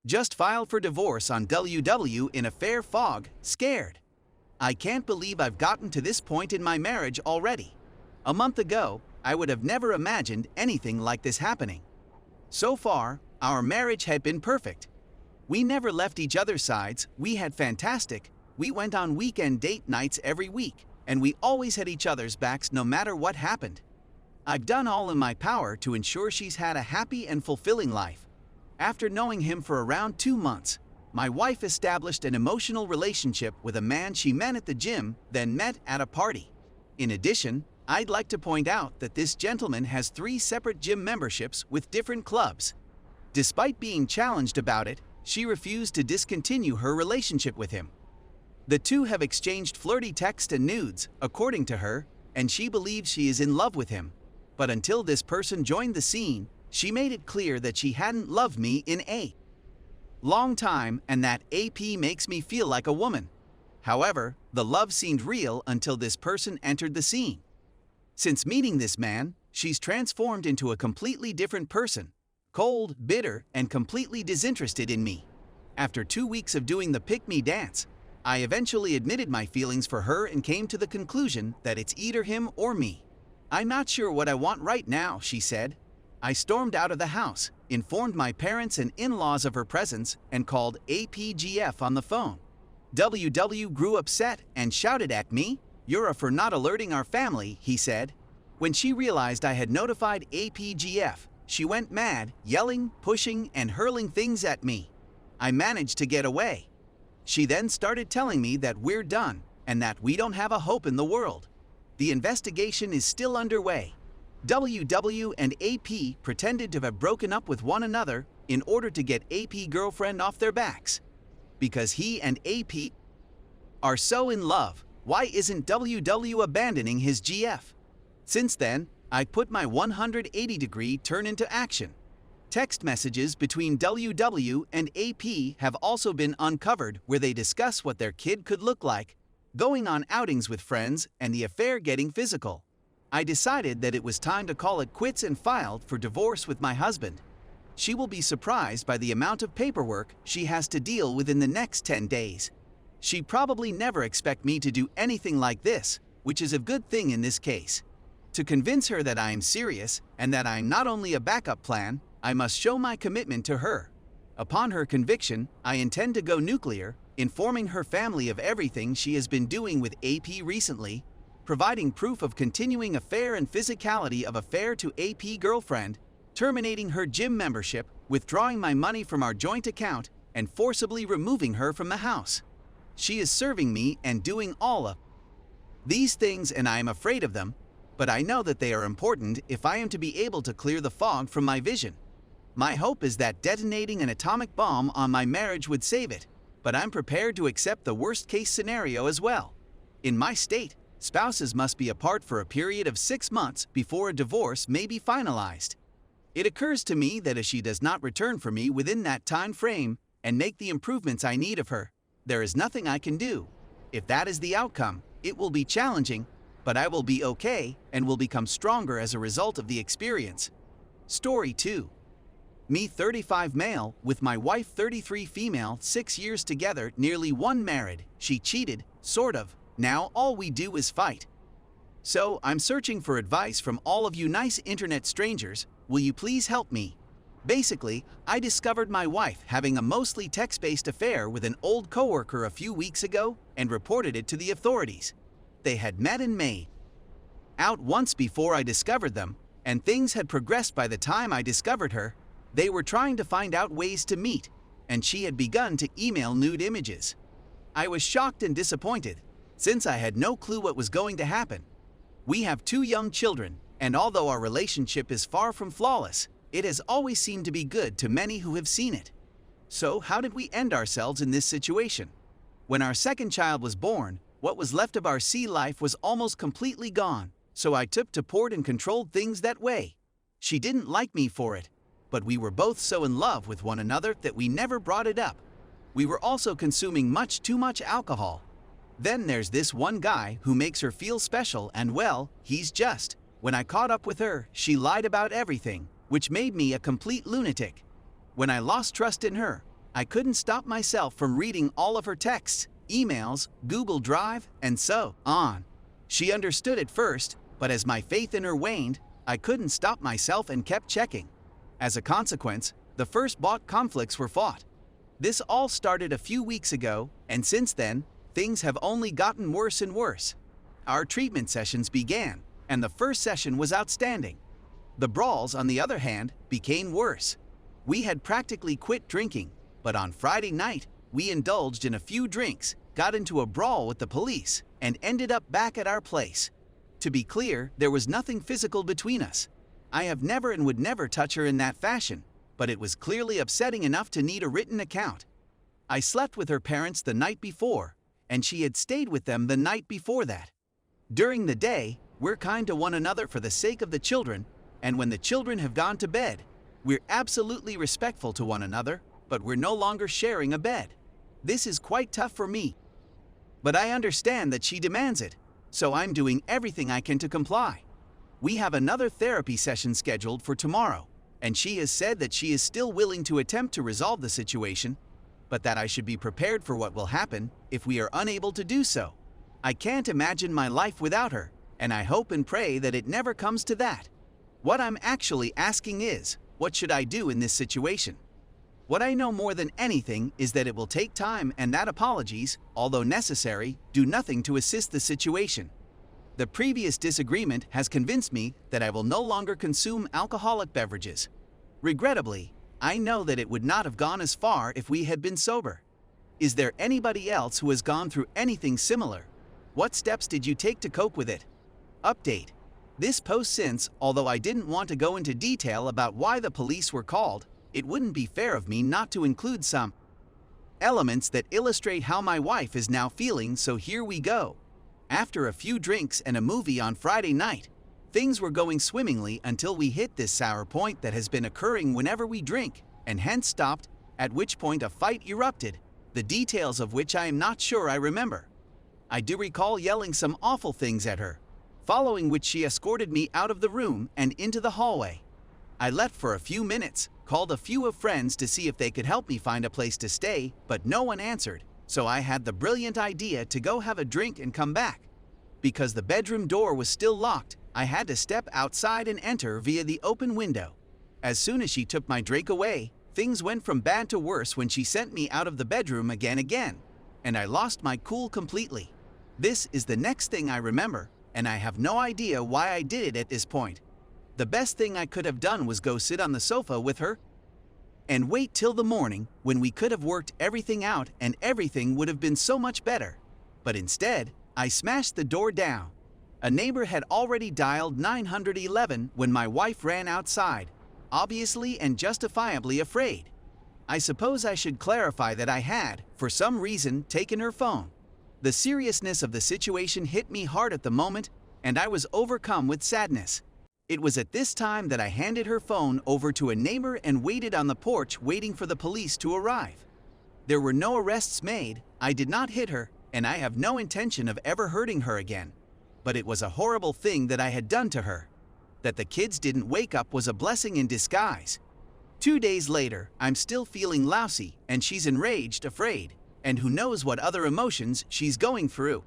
Just filed for divorce on WW in affair fog, scared. I can't believe I've gotten to this point in my marriage already. A month ago, I would have never imagined anything like this happening. So far, our marriage had been perfect. We never left each other's sides, we had fantastic. We went on weekend date nights every week, and we always had each other's backs no matter what happened. I've done all in my power to ensure she's had a happy and fulfilling life. After knowing him for around 2 months, my wife established an emotional relationship with a man she met at the gym, then met at a party. In addition, I'd like to point out that this gentleman has 3 separate gym memberships with different clubs. Despite being challenged about it, she refused to discontinue her relationship with him. The two have exchanged flirty text and nudes, according to her, and she believes she is in love with him. But until this person joined the scene, she made it clear that she hadn't loved me in a long time and that AP makes me feel like a woman. However, the love seemed real until this person entered the scene. Since meeting this man, she's transformed into a completely different person, cold, bitter, and completely disinterested in me. After 2 weeks of doing the pick-me dance, I eventually admitted my feelings for her and came to the conclusion that it's either him or me. "I'm not sure what I want right now," she said. I stormed out of the house, informed my parents and in-laws of her presence, and called APGF on the phone. WW grew upset and shouted at me, "You're for not alerting our family," he said. When she realized I had notified APGF, she went mad, yelling, pushing, and hurling things at me. I managed to get away. She then started telling me that we're done and that we don't have a hope in the world. The investigation is still underway. WW and AP pretended to have broken up with one another in order to get AP girlfriend off their backs. Because he and AP are so in love, why isn't WW abandoning his GF? Since then, I put my 180-degree turn into action. Text messages between WW and AP have also been uncovered where they discuss what their kid could look like, going on outings with friends, and the affair getting physical. I decided that it was time to call it quits and filed for divorce with my husband. She will be surprised by the amount of paperwork she has to deal with in the next 10 days. She'd probably never expect me to do anything like this, which is a good thing in this case. To convince her that I am serious and that I'm not only a backup plan, I must show my commitment to her. Upon her conviction, I intend to go nuclear, informing her family of everything she has been doing with AP recently, providing proof of continuing affair and physicality of affair to AP girlfriend, terminating her gym membership, withdrawing my money from our joint account, and forcibly removing her from the house. She is serving me and doing all of these things, and I am afraid of them, but I know that they are important if I am to be able to clear the fog from my vision. My hope is that detonating an atomic bomb on my marriage would save it, but I'm prepared to accept the worst-case scenario as well. In my state, spouses must be apart for a period of 6 months before a divorce may be finalized. It occurs to me that if she does not return for me within that time frame and make the improvements I need of her, there is nothing I can do. If that is the outcome, it will be challenging, but I will be okay and will become stronger as a result of the experience. Story 2. Me 35 male, with my wife 33 female, 6 years together, nearly 1 married. She cheated, sort of. Now all we do is fight. So I'm searching for advice from all of you nice internet strangers. Will you please help me? Basically, I discovered my wife having a mostly text-based affair with an old coworker a few weeks ago and reported it to the authorities. They had met and made out once before I discovered them, and things had progressed by the time I discovered her. They were trying to find out ways to meet, and she had begun to email nude images. I was shocked and disappointed, since I had no clue what was going to happen. We have 2 young children, and although our relationship is far from flawless, it has always seemed to be good to many who have seen it. So how did we end ourselves in this situation? When our second child was born, what was left of our sea life was almost completely gone, so I took to port and controlled things that way. She didn't like me for it, but we were both so in love with one another that we never brought it up. We were also consuming much too much alcohol. Then there's this one guy who makes her feel special, and well, he's just. When I caught up with her, she lied about everything, which made me a complete lunatic. When I lost trust in her, I couldn't stop myself from reading all of her texts, emails, Google Drive, and so on. She understood at first, but as my faith in her waned, I couldn't stop myself and kept checking. As a consequence, the first bought conflicts were fought. This all started a few weeks ago, and since then, things have only gotten worse and worse. Our treatment sessions began, and the first session was outstanding. The brawls, on the other hand, became worse. We had practically quit drinking, but on Friday night, we indulged in a few drinks, got into a brawl with the police, and ended up back at our place. To be clear, there was nothing physical between us. I have never and would never touch her in that fashion, but it was clearly upsetting enough to need a written account. I slept with her parents the night before, and she had stayed with them the night before that. During the day, we're kind to one another for the sake of the children, and when the children have gone to bed, we're absolutely respectful to one another, but we're no longer sharing a bed. This is quite tough for me. But I understand that she demands it, so I'm doing everything I can to comply. We have another therapy session scheduled for tomorrow, and she has said that she is still willing to attempt to resolve the situation, but that I should be prepared for what will happen if we are unable to do so. I can't imagine my life without her, and I hope and pray that it never comes to that. What I'm actually asking is, what should I do in this situation? What I know more than anything is that it will take time and that apologies, although necessary, do nothing to assist the situation. The previous disagreement has convinced me that I will no longer consume alcoholic beverages. Regrettably, I know that it would not have gone as far if we had been sober. Is there anybody else who has gone through anything similar? What steps did you take to cope with it? Update. This post since, although I didn't want to go into detail about why the police were called, it wouldn't be fair of me not to include some elements that illustrate how my wife is now feeling, so here we go. After a few drinks and a movie on Friday night, things were going swimmingly until we hit this sour point that has been occurring whenever we drink, and hence stopped, at which point a fight erupted, the details of which I am not sure I remember. I do recall yelling some awful things at her, following which she escorted me out of the room and into the hallway. I left for a few minutes, called a few of friends to see if they could help me find a place to stay, but no one answered, so I had the brilliant idea to go have a drink and come back. Because the bedroom door was still locked, I had to step outside and enter via the open window. As soon as she took my drink away, things went from bad to worse when she sent me out of the bedroom again, and I lost my cool completely. This is the next thing I remember, and I have no idea why I did it at this point. The best thing I could have done was go sit on the sofa with her and wait till the morning when we could have worked everything out and everything would have been so much better. But instead, I smashed the door down. A neighbor had already dialed 911 when my wife ran outside, obviously and justifiably afraid. I suppose I should clarify that I had, for some reason, taken her phone. The seriousness of the situation hit me hard at the moment, and I was overcome with sadness. It was at this time that I handed her phone over to a neighbor and waited on the porch waiting for the police to arrive. There were no arrests made, I did not hit her, and I have no intention of ever hurting her again. But it was a horrible thing that I had done to her. That the kids didn't wake up was a blessing in disguise. 2 days later, I'm still feeling lousy, and she's enraged, afraid, and who knows what other emotions she's going through.